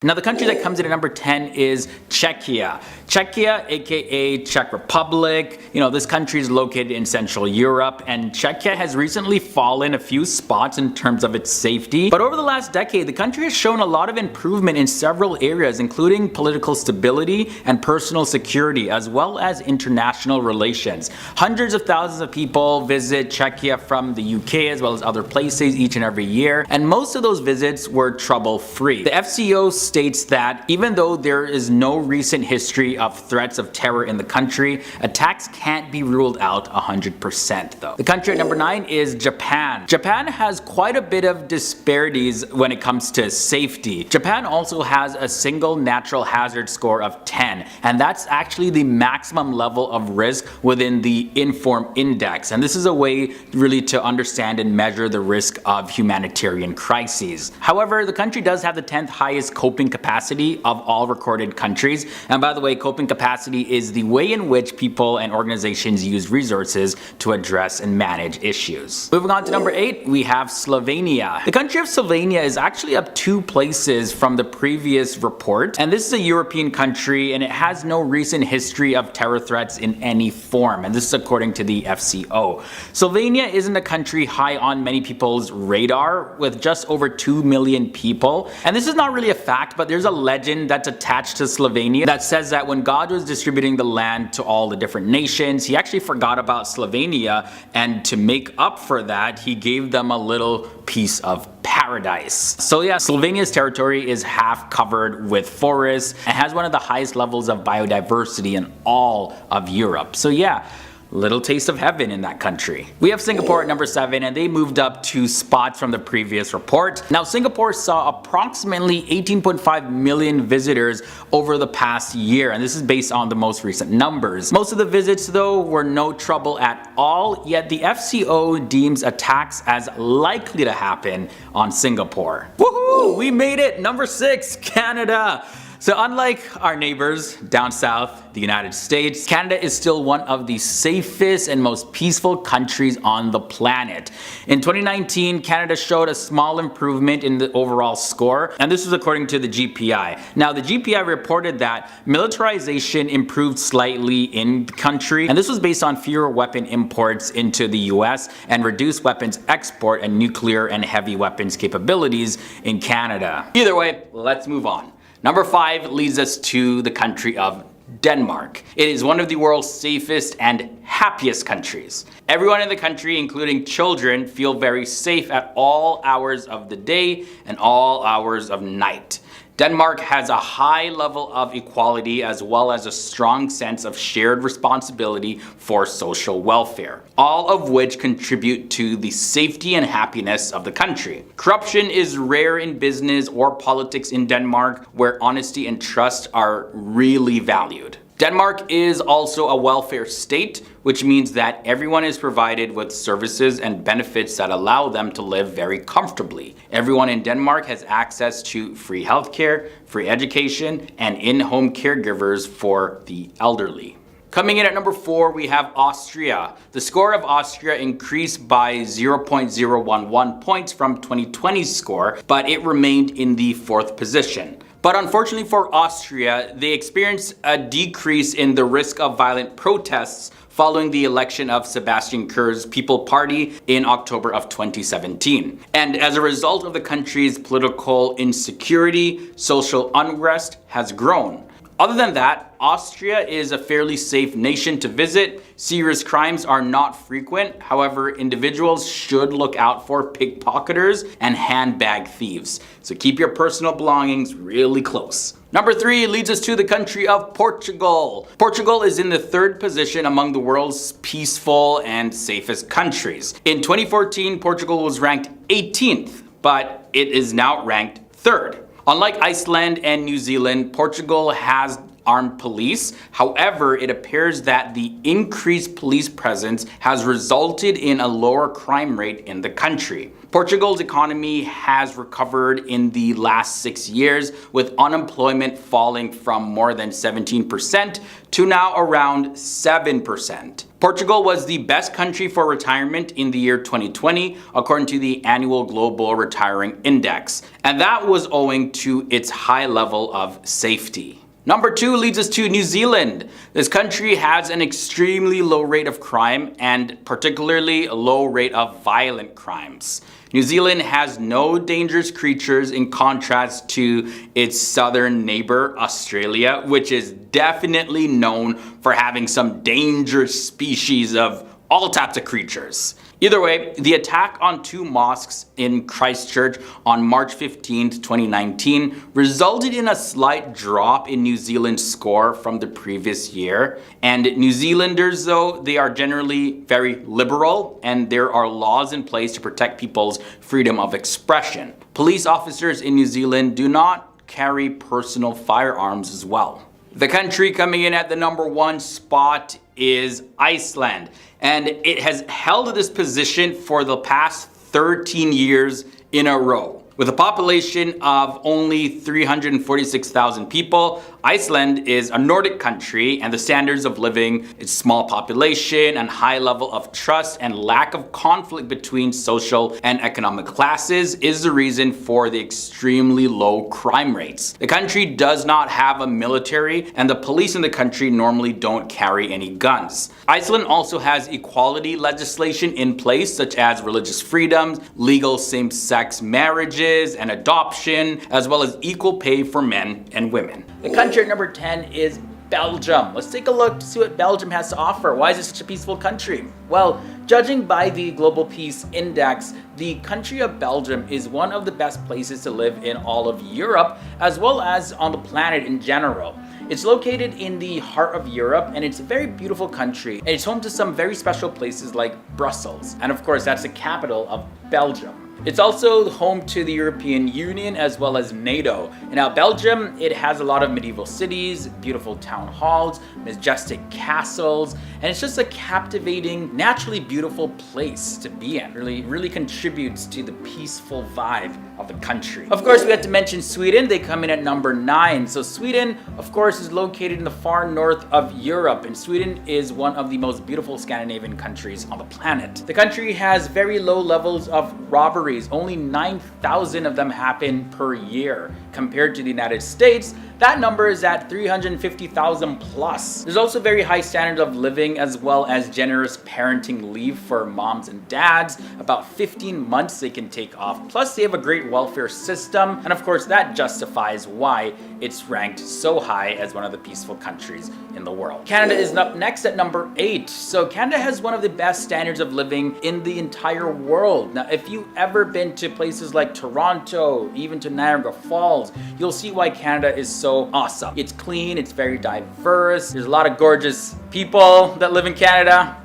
Now the country that comes in at number 10 is Czechia. Czechia, aka Czech Republic, this country is located in Central Europe, and Czechia has recently fallen a few spots in terms of its safety. But over the last decade, the country has shown a lot of improvement in several areas, including political stability and personal security, as well as international relations. Hundreds of thousands of people visit Czechia from the UK as well as other places each and every year, and most of those visits were trouble-free. The FCO states that even though there is no recent history of threats of terror in the country, attacks can't be ruled out 100% though. The country at number 9 is Japan. Japan has quite a bit of disparities when it comes to safety. Japan also has a single natural hazard score of 10, and that's actually the maximum level of risk within the Inform Index. And this is a way really to understand and measure the risk of humanitarian crises. However, the country does have the 10th highest coping capacity of all recorded countries. And by the way, coping capacity is the way in which people and organizations use resources to address and manage issues. Moving on to number 8, we have Slovenia. The country of Slovenia is actually up 2 places from the previous report, and this is a European country and it has no recent history of terror threats in any form, and this is according to the FCO. Slovenia isn't a country high on many people's radar, with just over 2 million people, and this is not really a fact, but there's a legend that's attached to Slovenia that says that when God was distributing the land to all the different nations, he actually forgot about Slovenia, and to make up for that, he gave them a little piece of paradise. So yeah, Slovenia's territory is half covered with forests and has one of the highest levels of biodiversity in all of Europe. So yeah, little taste of heaven in that country. We have Singapore at number 7, and they moved up 2 spots from the previous report. Now Singapore saw approximately 18.5 million visitors over the past year, and this is based on the most recent numbers. Most of the visits though were no trouble at all, yet the FCO deems attacks as likely to happen on Singapore. Woohoo! We made it! Number 6, Canada. So unlike our neighbors down south, the United States, Canada is still one of the safest and most peaceful countries on the planet. In 2019, Canada showed a small improvement in the overall score, and this was according to the GPI. Now the GPI reported that militarization improved slightly in the country, and this was based on fewer weapon imports into the US and reduced weapons export and nuclear and heavy weapons capabilities in Canada. Either way, let's move on. Number 5 leads us to the country of Denmark. It is one of the world's safest and happiest countries. Everyone in the country, including children, feel very safe at all hours of the day and all hours of night. Denmark has a high level of equality as well as a strong sense of shared responsibility for social welfare, all of which contribute to the safety and happiness of the country. Corruption is rare in business or politics in Denmark, where honesty and trust are really valued. Denmark is also a welfare state, which means that everyone is provided with services and benefits that allow them to live very comfortably. Everyone in Denmark has access to free healthcare, free education, and in-home caregivers for the elderly. Coming in at number 4, we have Austria. The score of Austria increased by 0.011 points from 2020's score, but it remained in the 4th position. But unfortunately for Austria, they experienced a decrease in the risk of violent protests following the election of Sebastian Kurz's People Party in October of 2017. And as a result of the country's political insecurity, social unrest has grown. Other than that, Austria is a fairly safe nation to visit. Serious crimes are not frequent. However, individuals should look out for pickpocketers and handbag thieves. So keep your personal belongings really close. Number 3 leads us to the country of Portugal. Portugal is in the 3rd position among the world's peaceful and safest countries. In 2014, Portugal was ranked 18th, but it is now ranked 3rd. Unlike Iceland and New Zealand, Portugal has armed police. However, it appears that the increased police presence has resulted in a lower crime rate in the country. Portugal's economy has recovered in the last 6 years, with unemployment falling from more than 17% to now around 7%. Portugal was the best country for retirement in the year 2020, according to the annual Global Retiring Index, and that was owing to its high level of safety. Number 2 leads us to New Zealand. This country has an extremely low rate of crime and particularly a low rate of violent crimes. New Zealand has no dangerous creatures in contrast to its southern neighbor, Australia, which is definitely known for having some dangerous species of all types of creatures. Either way, the attack on 2 mosques in Christchurch on March 15th, 2019 resulted in a slight drop in New Zealand's score from the previous year. And New Zealanders, though, they are generally very liberal and there are laws in place to protect people's freedom of expression. Police officers in New Zealand do not carry personal firearms as well. The country coming in at the number 1 spot is Iceland, and it has held this position for the past 13 years in a row. With a population of only 346,000 people, Iceland is a Nordic country, and the standards of living, its small population and high level of trust and lack of conflict between social and economic classes is the reason for the extremely low crime rates. The country does not have a military, and the police in the country normally don't carry any guns. Iceland also has equality legislation in place, such as religious freedoms, legal same-sex marriages, and adoption, as well as equal pay for men and women. The country at number 10 is Belgium. Let's take a look to see what Belgium has to offer. Why is it such a peaceful country? Well, judging by the Global Peace Index, the country of Belgium is one of the best places to live in all of Europe, as well as on the planet in general. It's located in the heart of Europe, and it's a very beautiful country. And it's home to some very special places like Brussels. And of course, that's the capital of Belgium. It's also home to the European Union as well as NATO. And now Belgium, it has a lot of medieval cities, beautiful town halls, majestic castles, and it's just a captivating, naturally beautiful place to be in. Really contributes to the peaceful vibe of the country. Of course, we have to mention Sweden. They come in at number 9. So Sweden, of course, is located in the far north of Europe, and Sweden is one of the most beautiful Scandinavian countries on the planet. The country has very low levels of robbery. Only 9,000 of them happen per year. Compared to the United States, that number is at 350,000 plus. There's also very high standard of living as well as generous parenting leave for moms and dads. About 15 months they can take off. Plus they have a great welfare system, and of course that justifies why it's ranked so high as one of the peaceful countries in the world. Canada is up next at number 8. So Canada has one of the best standards of living in the entire world. Now, if you've ever been to places like Toronto, even to Niagara Falls, you'll see why Canada is so awesome. It's clean, it's very diverse, there's a lot of gorgeous people that live in Canada.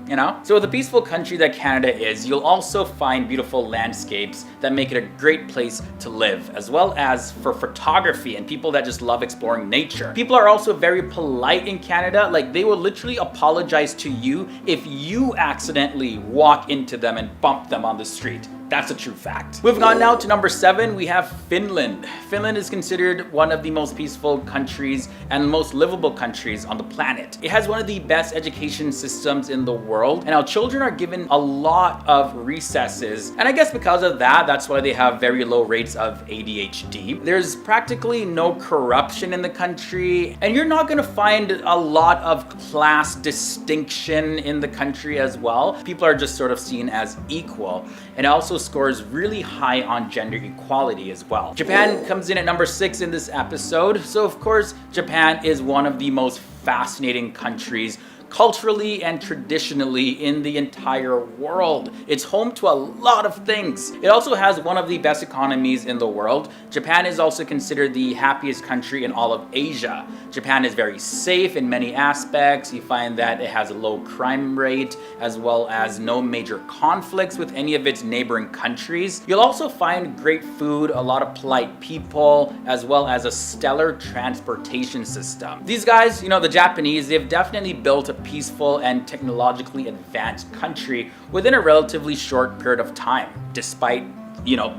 You know? So with the peaceful country that Canada is, you'll also find beautiful landscapes that make it a great place to live, as well as for photography and people that just love exploring nature. People are also very polite in Canada. Like, they will literally apologize to you if you accidentally walk into them and bump them on the street. That's a true fact. Moving on now to number 7, we have Finland. Finland is considered one of the most peaceful countries and most livable countries on the planet. It has one of the best education systems in the world, and our children are given a lot of recesses. And I guess because of that, that's why they have very low rates of ADHD. There's practically no corruption in the country, and you're not gonna find a lot of class distinction in the country as well. People are just sort of seen as equal. And also scores really high on gender equality as well. Japan comes in at number 6 in this episode. So of course, Japan is one of the most fascinating countries culturally and traditionally in the entire world. It's home to a lot of things. It also has one of the best economies in the world. Japan is also considered the happiest country in all of Asia. Japan is very safe in many aspects. You find that it has a low crime rate as well as no major conflicts with any of its neighboring countries. You'll also find great food, a lot of polite people, as well as a stellar transportation system. These guys, you know, the Japanese, they've definitely built a peaceful and technologically advanced country within a relatively short period of time, despite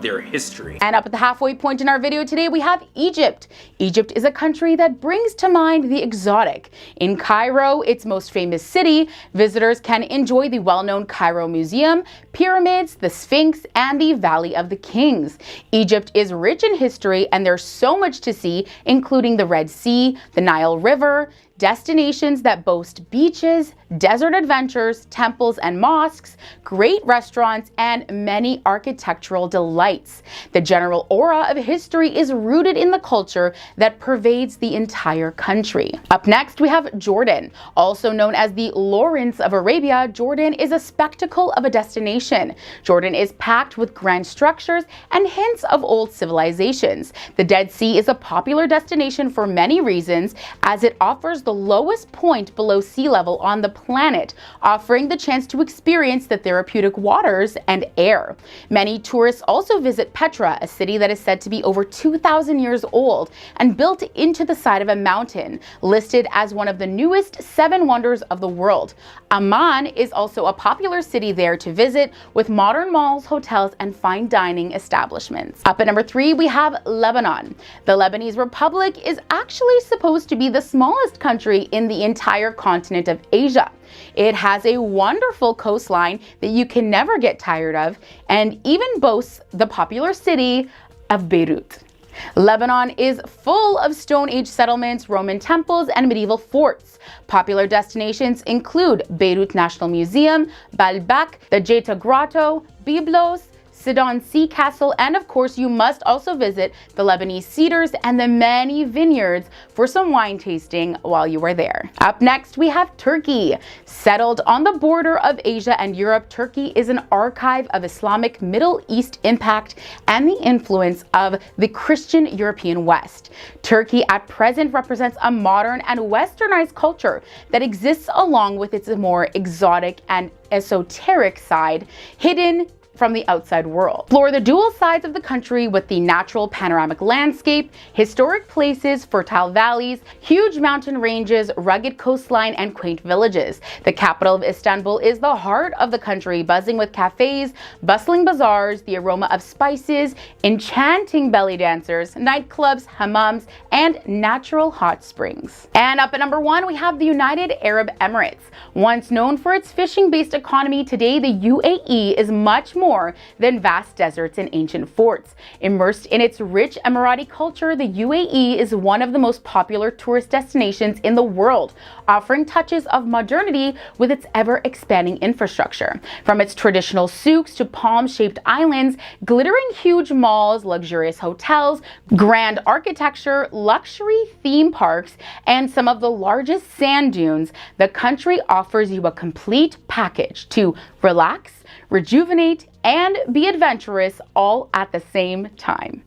their history. And up at the halfway point in our video today, we have Egypt. Egypt is a country that brings to mind the exotic. In Cairo, its most famous city, visitors can enjoy the well-known Cairo Museum, pyramids, the Sphinx, and the Valley of the Kings. Egypt is rich in history, and there's so much to see, including the Red Sea, the Nile River, destinations that boast beaches, desert adventures, temples and mosques, great restaurants, and many architectural delights. The general aura of history is rooted in the culture that pervades the entire country. Up next, we have Jordan. Also known as the Lawrence of Arabia, Jordan is a spectacle of a destination. Jordan is packed with grand structures and hints of old civilizations. The Dead Sea is a popular destination for many reasons, as it offers the lowest point below sea level on the planet, offering the chance to experience the therapeutic waters and air. Many tourists also visit Petra, a city that is said to be over 2,000 years old and built into the side of a mountain, listed as one of the newest 7 wonders of the world. Amman is also a popular city there to visit, with modern malls, hotels, and fine dining establishments. Up at number 3, we have Lebanon. The Lebanese Republic is actually supposed to be the smallest country in the entire continent of Asia. It has a wonderful coastline that you can never get tired of, and even boasts the popular city of Beirut. Lebanon is full of Stone Age settlements, Roman temples, and medieval forts. Popular destinations include Beirut National Museum, Baalbek, the Jeta Grotto, Byblos, Sidon Sea Castle, and of course you must also visit the Lebanese cedars and the many vineyards for some wine tasting while you are there. Up next, we have Turkey. Settled on the border of Asia and Europe, Turkey is an archive of Islamic Middle East impact and the influence of the Christian European West. Turkey at present represents a modern and westernized culture that exists along with its more exotic and esoteric side, hidden from the outside world. Explore the dual sides of the country with the natural panoramic landscape, historic places, fertile valleys, huge mountain ranges, rugged coastline, and quaint villages. The capital of Istanbul is the heart of the country, buzzing with cafes, bustling bazaars, the aroma of spices, enchanting belly dancers, nightclubs, hammams, and natural hot springs. And up at number 1, we have the United Arab Emirates. Once known for its fishing-based economy, today the UAE is much more than vast deserts and ancient forts. Immersed in its rich Emirati culture, the UAE is one of the most popular tourist destinations in the world, offering touches of modernity with its ever-expanding infrastructure. From its traditional souks to palm-shaped islands, glittering huge malls, luxurious hotels, grand architecture, luxury theme parks, and some of the largest sand dunes, the country offers you a complete package to relax, rejuvenate, and be adventurous all at the same time.